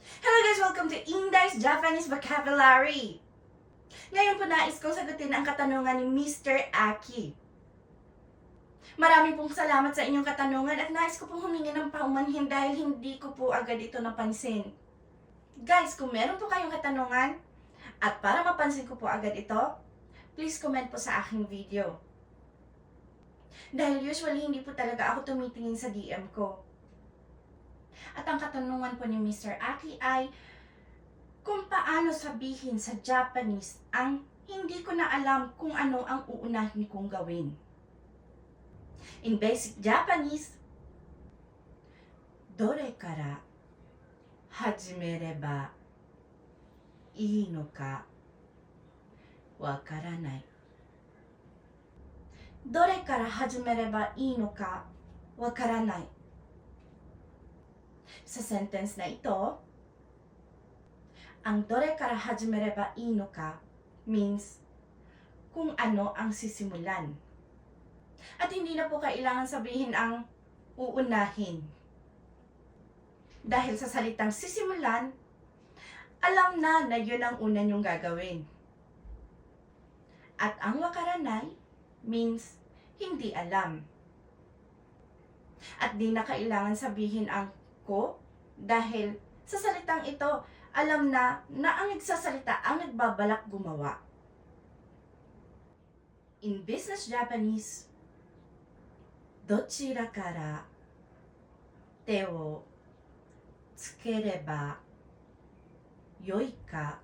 Hello guys! Welcome to Indai's Japanese Vocabulary! Ngayon po nais kong sagutin ang katanungan ni Mr. Aki. Maraming pong salamat sa inyong katanungan at nais ko pong humingi ng paumanhin dahil hindi ko po agad ito napansin. Guys, kung meron po kayong katanungan at para mapansin ko po agad ito, please comment po sa aking video. Dahil usually hindi po talaga ako tumitingin sa DM ko. At ang katanungan po ni Mr. Aki ay kung paano sabihin sa Japanese ang hindi ko na alam kung ano ang uunahin kong gawin. In basic Japanese, どれから始めればいいのかわからない。どれから始めればいいのかわからない。Sa sentence na ito, ang dore kara hajimereba ii no ka means kung ano ang sisimulan. At hindi na po kailangan sabihin ang uunahin. Dahil sa salitang sisimulan, alam na yun ang una niyong gagawin. At ang wakaranay means hindi alam. At di na kailangan sabihin ang ko dahil sa salitang ito, alam na ang nagsasalita ang nagbabalak gumawa. In business Japanese, どちらから手をつければよいか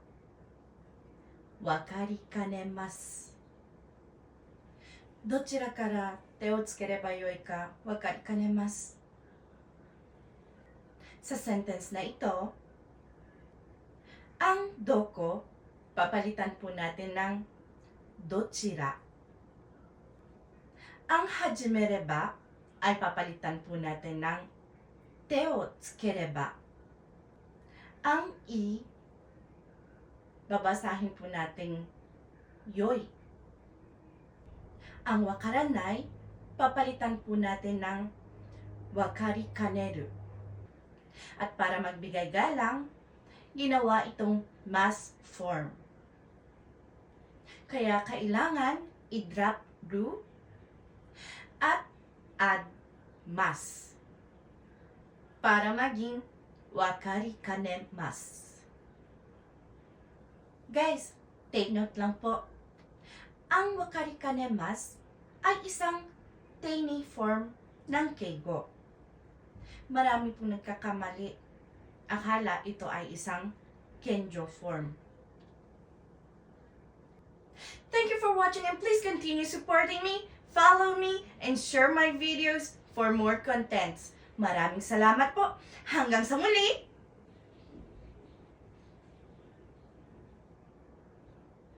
わかりかねます。どちらから手をつければよいかわかりかねます。Sa sentence na ito, ang doko, papalitan po natin ng dochira. Ang hajimereba ay papalitan po natin ng te o tsukereba. Ang i, babasahin po natin yoy. Ang wakaranay, papalitan po natin ng wakari kaneru. At para magbigay galang, ginawa itong mass form. Kaya kailangan i-drop ru at add mas para maging wakari kanemasu. Guys, take note lang po. Ang wakari kanemasu ay isang tiny form ng keigo. Marami pong nagkakamali. Akala ito ay isang kenjo form. Thank you for watching and please continue supporting me, follow me, and share my videos for more contents. Maraming salamat po. Hanggang sa muli!